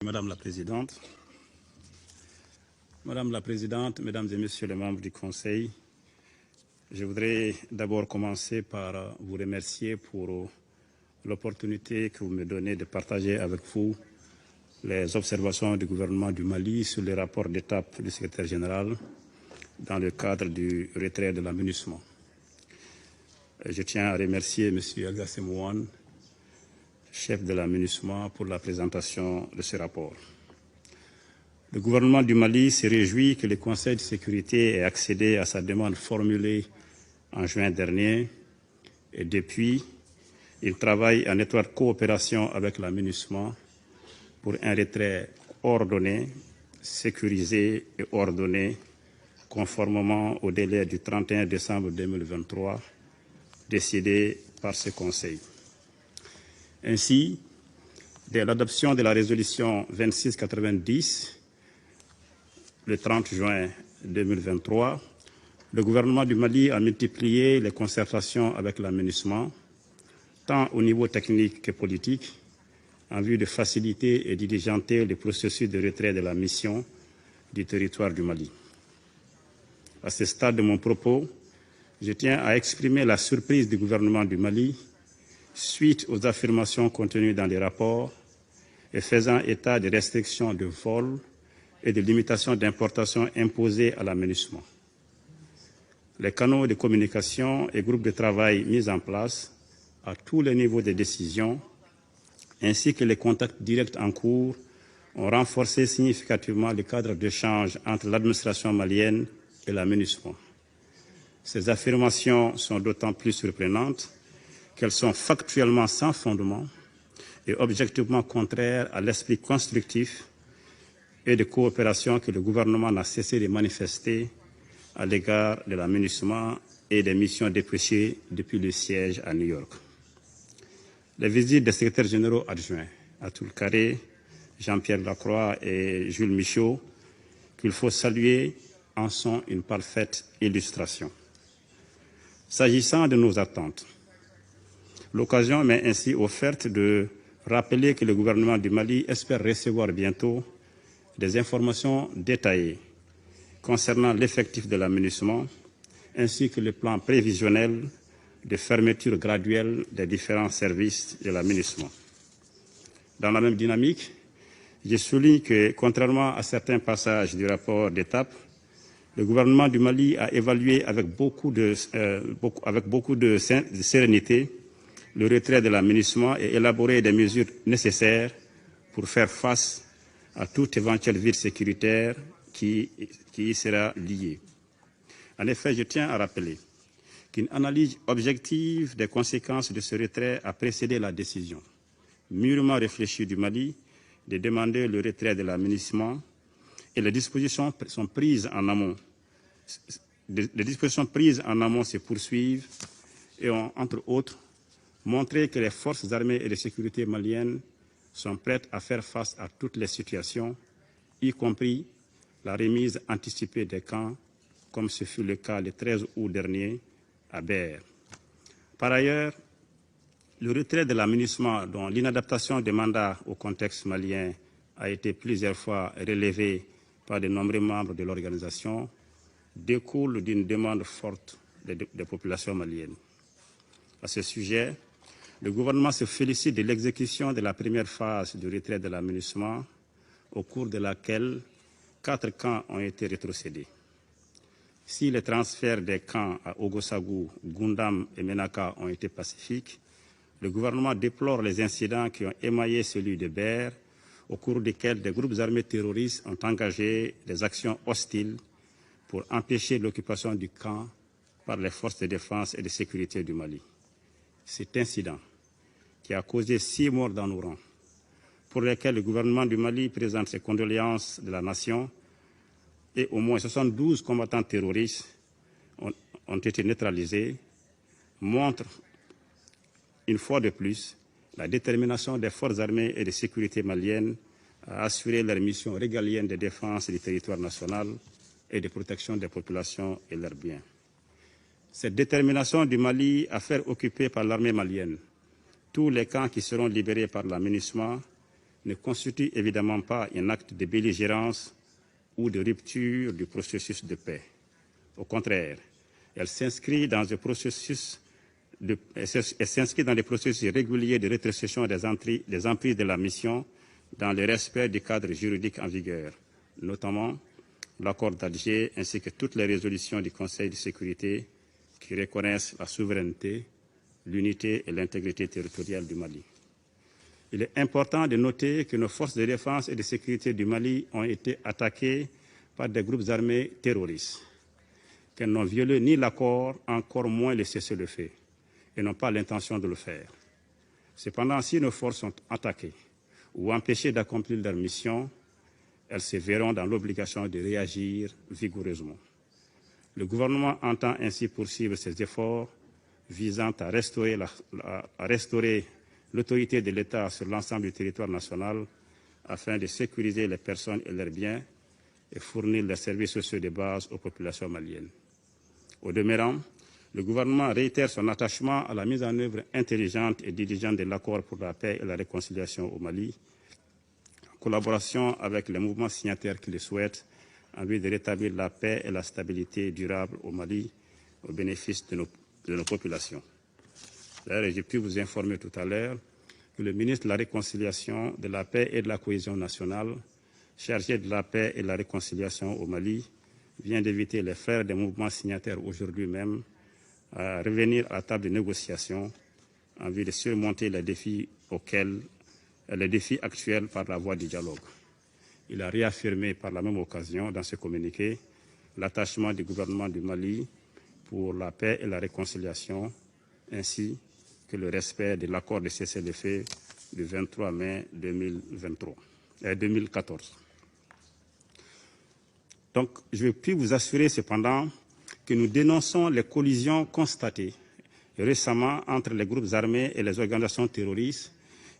Madame la Présidente, Mesdames et Messieurs les membres du Conseil, je voudrais d'abord commencer par vous remercier pour l'opportunité que vous me donnez de partager avec vous les observations du gouvernement du Mali sur les rapports d'étape du secrétaire général dans le cadre du retrait de la MINUSMA. Je tiens à remercier M. Agassé Mouane, chef de la MINUSMA, pour la présentation de ce rapport. Le gouvernement du Mali se réjouit que le Conseil de sécurité ait accédé à sa demande formulée en juin dernier et depuis, il travaille en étroite coopération avec la MINUSMA pour un retrait ordonné, sécurisé et ordonné conformément au délai du 31 décembre 2023 décidé par ce Conseil. Ainsi, dès l'adoption de la résolution 2690, le 30 juin 2023, le gouvernement du Mali a multiplié les concertations avec la MINUSMA, tant au niveau technique que politique, en vue de faciliter et diligenter le processus de retrait de la mission du territoire du Mali. À ce stade de mon propos, je tiens à exprimer la surprise du gouvernement du Mali suite aux affirmations contenues dans les rapports et faisant état des restrictions de vol et de limitations d'importation imposées à la MINUSMA. Les canaux de communication et groupes de travail mis en place à tous les niveaux de décision, ainsi que les contacts directs en cours, ont renforcé significativement le cadre d'échange entre l'administration malienne et la MINUSMA. Ces affirmations sont d'autant plus surprenantes qu'elles sont factuellement sans fondement et objectivement contraires à l'esprit constructif et de coopération que le gouvernement n'a cessé de manifester à l'égard de la MINUSMA et des missions dépêchées depuis le siège à New York. Les visites des secrétaires généraux adjoints, Atul Kare, Jean-Pierre Lacroix et Jules Michaud, qu'il faut saluer, en sont une parfaite illustration. S'agissant de nos attentes, l'occasion m'est ainsi offerte de rappeler que le gouvernement du Mali espère recevoir bientôt des informations détaillées concernant l'effectif de la MINUSMA ainsi que le plan prévisionnel de fermeture graduelle des différents services de la MINUSMA. Dans la même dynamique, je souligne que, contrairement à certains passages du rapport d'étape, le gouvernement du Mali a évalué avec beaucoup de sérénité le retrait de la MINUSMA et élaboré des mesures nécessaires pour faire face à tout éventuel vide sécuritaire qui y sera lié. En effet, je tiens à rappeler qu'une analyse objective des conséquences de ce retrait a précédé la décision mûrement réfléchie du Mali de demander le retrait de la MINUSMA et les dispositions prises en amont se poursuivent et ont, entre autres, montré que les forces armées et de sécurité maliennes sont prêtes à faire face à toutes les situations, y compris la remise anticipée des camps, comme ce fut le cas le 13 août dernier à Ber. Par ailleurs, le retrait de la MINUSMA, dont l'inadaptation des mandats au contexte malien a été plusieurs fois relevée par de nombreux membres de l'organisation, découle d'une demande forte des populations maliennes. À ce sujet, le gouvernement se félicite de l'exécution de la première phase du retrait de la MINUSMA, au cours de laquelle 4 camps ont été rétrocédés. Si les transferts des camps à Ogosagou, Gundam et Menaka ont été pacifiques, le gouvernement déplore les incidents qui ont émaillé celui de Ber, au cours desquels des groupes armés terroristes ont engagé des actions hostiles pour empêcher l'occupation du camp par les forces de défense et de sécurité du Mali. Cet incident, qui a causé 6 morts dans nos rangs, pour lesquels le gouvernement du Mali présente ses condoléances de la nation, et au moins 72 combattants terroristes ont été neutralisés, montre une fois de plus la détermination des forces armées et de sécurité maliennes à assurer leur mission régalienne de défense du territoire national et de protection des populations et leurs biens. Cette détermination du Mali à faire occuper par l'armée malienne tous les camps qui seront libérés par la MINUSMA ne constitue évidemment pas un acte de belligérance ou de rupture du processus de paix. Au contraire, elle s'inscrit dans les processus réguliers de rétrocession des emprises de la mission dans le respect du cadre juridique en vigueur, notamment l'accord d'Alger ainsi que toutes les résolutions du Conseil de sécurité qui reconnaissent la souveraineté, l'unité et l'intégrité territoriale du Mali. Il est important de noter que nos forces de défense et de sécurité du Mali ont été attaquées par des groupes armés terroristes, qu'elles n'ont violé ni l'accord, encore moins le cessez-le-feu, et n'ont pas l'intention de le faire. Cependant, si nos forces sont attaquées ou empêchées d'accomplir leur mission, elles se verront dans l'obligation de réagir vigoureusement. Le gouvernement entend ainsi poursuivre ses efforts visant à restaurer l'autorité de l'État sur l'ensemble du territoire national afin de sécuriser les personnes et leurs biens et fournir les services sociaux de base aux populations maliennes. Au demeurant, le gouvernement réitère son attachement à la mise en œuvre intelligente et diligente de l'accord pour la paix et la réconciliation au Mali, en collaboration avec les mouvements signataires qui le souhaitent, en vue de rétablir la paix et la stabilité durable au Mali au bénéfice de nos populations. D'ailleurs, j'ai pu vous informer tout à l'heure que le ministre de la Réconciliation, de la Paix et de la Cohésion nationale, chargé de la paix et de la réconciliation au Mali, vient d'inviter les frères des mouvements signataires aujourd'hui même à revenir à la table de négociation en vue de surmonter les défis actuels par la voie du dialogue. Il a réaffirmé par la même occasion, dans ce communiqué, l'attachement du gouvernement du Mali pour la paix et la réconciliation, ainsi que le respect de l'accord de cessez-le-feu du 23 mai 2014. Donc, je puis vous assurer cependant que nous dénonçons les collisions constatées récemment entre les groupes armés et les organisations terroristes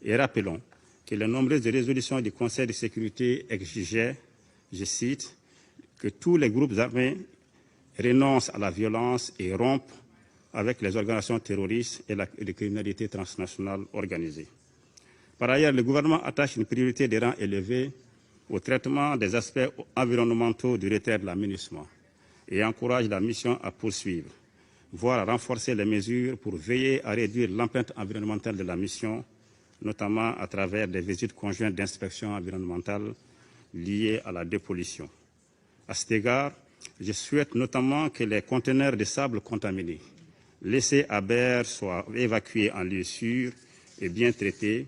et rappelons que les nombreuses résolutions du Conseil de sécurité exigeaient, je cite, que tous les groupes armés renoncent à la violence et rompent avec les organisations terroristes et la criminalité transnationale organisée. Par ailleurs, le gouvernement attache une priorité de rang élevé au traitement des aspects environnementaux du retrait de l'aménagement et encourage la mission à poursuivre, voire à renforcer les mesures pour veiller à réduire l'empreinte environnementale de la mission, notamment à travers des visites conjointes d'inspection environnementale liées à la dépollution. À cet égard, je souhaite notamment que les conteneurs de sable contaminés laissés à Berre soient évacués en lieu sûr et bien traités,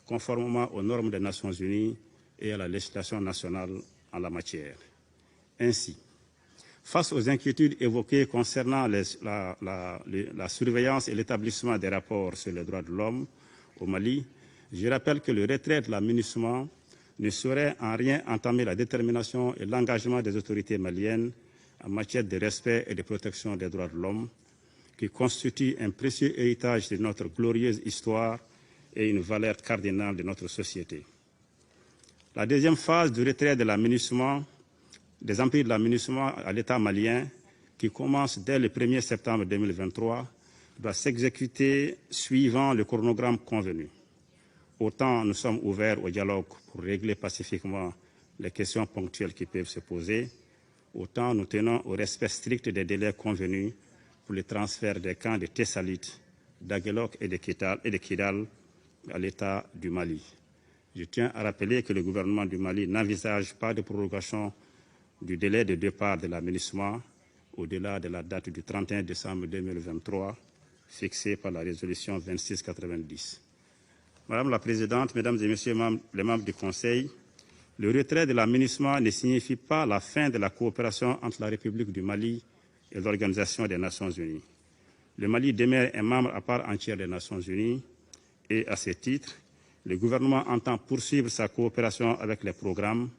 conformément aux normes des Nations Unies et à la législation nationale en la matière. Ainsi, face aux inquiétudes évoquées concernant la surveillance et l'établissement des rapports sur les droits de l'homme au Mali, je rappelle que le retrait de l'aménagement ne saurait en rien entamer la détermination et l'engagement des autorités maliennes en matière de respect et de protection des droits de l'homme, qui constituent un précieux héritage de notre glorieuse histoire et une valeur cardinale de notre société. La deuxième phase du retrait de l'aménagement, des emprises de l'aménagement à l'État malien, qui commence dès le 1er septembre 2023, doit s'exécuter suivant le chronogramme convenu. Autant nous sommes ouverts au dialogue pour régler pacifiquement les questions ponctuelles qui peuvent se poser, autant nous tenons au respect strict des délais convenus pour le transfert des camps de Tessalit, d'Aguelok et de Kidal à l'État du Mali. Je tiens à rappeler que le gouvernement du Mali n'envisage pas de prorogation du délai de départ de l'aménagement au-delà de la date du 31 décembre 2023 fixée par la résolution 2690. Madame la Présidente, Mesdames et Messieurs les membres du Conseil, le retrait de l'aménagement ne signifie pas la fin de la coopération entre la République du Mali et l'Organisation des Nations Unies. Le Mali demeure un membre à part entière des Nations Unies et, à ce titre, le gouvernement entend poursuivre sa coopération avec les programmes,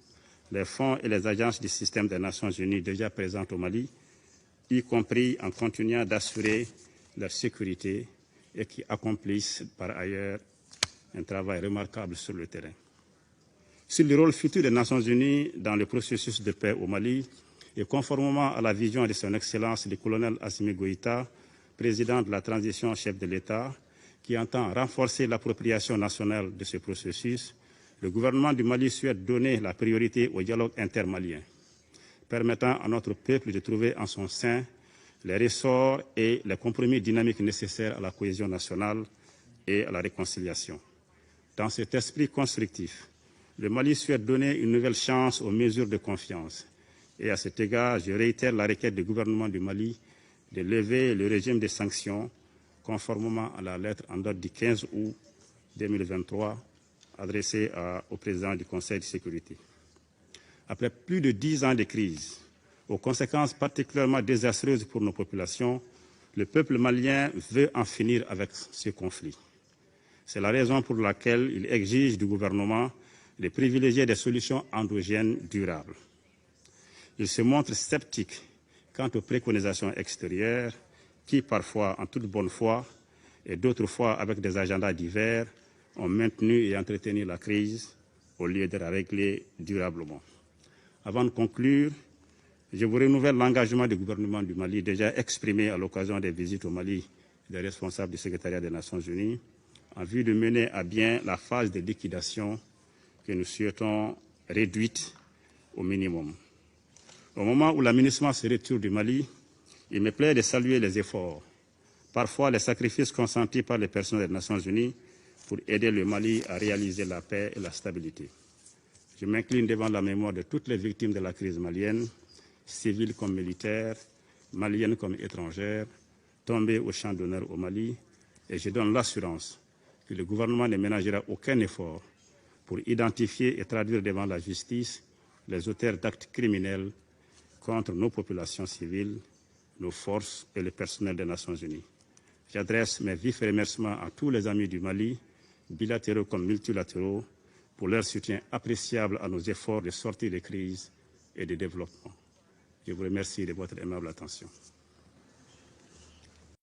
les fonds et les agences du système des Nations Unies déjà présentes au Mali, y compris en continuant d'assurer leur sécurité et qui accomplissent par ailleurs un travail remarquable sur le terrain. Sur le rôle futur des Nations Unies dans le processus de paix au Mali, et conformément à la vision de son Excellence le colonel Assimi Goïta, président de la transition chef de l'État, qui entend renforcer l'appropriation nationale de ce processus, le gouvernement du Mali souhaite donner la priorité au dialogue intermalien, permettant à notre peuple de trouver en son sein les ressorts et les compromis dynamiques nécessaires à la cohésion nationale et à la réconciliation. Dans cet esprit constructif, le Mali souhaite donner une nouvelle chance aux mesures de confiance. Et à cet égard, je réitère la requête du gouvernement du Mali de lever le régime des sanctions conformément à la lettre en date du 15 août 2023 adressée au président du Conseil de sécurité. Après plus de 10 ans de crise, aux conséquences particulièrement désastreuses pour nos populations, le peuple malien veut en finir avec ce conflit. C'est la raison pour laquelle il exige du gouvernement de privilégier des solutions endogènes durables. Il se montre sceptique quant aux préconisations extérieures qui, parfois en toute bonne foi et d'autres fois avec des agendas divers, ont maintenu et entretenu la crise au lieu de la régler durablement. Avant de conclure, je vous renouvelle l'engagement du gouvernement du Mali déjà exprimé à l'occasion des visites au Mali des responsables du secrétariat des Nations Unies en vue de mener à bien la phase de liquidation que nous souhaitons réduite au minimum. Au moment où l'aménagement se retire du Mali, il me plaît de saluer les efforts, parfois les sacrifices consentis par les personnels des Nations Unies pour aider le Mali à réaliser la paix et la stabilité. Je m'incline devant la mémoire de toutes les victimes de la crise malienne, civiles comme militaires, maliennes comme étrangères, tombées au champ d'honneur au Mali, et je donne l'assurance que le gouvernement ne ménagera aucun effort pour identifier et traduire devant la justice les auteurs d'actes criminels contre nos populations civiles, nos forces et le personnel des Nations Unies. J'adresse mes vifs remerciements à tous les amis du Mali, bilatéraux comme multilatéraux, pour leur soutien appréciable à nos efforts de sortie de crise et de développement. Je vous remercie de votre aimable attention.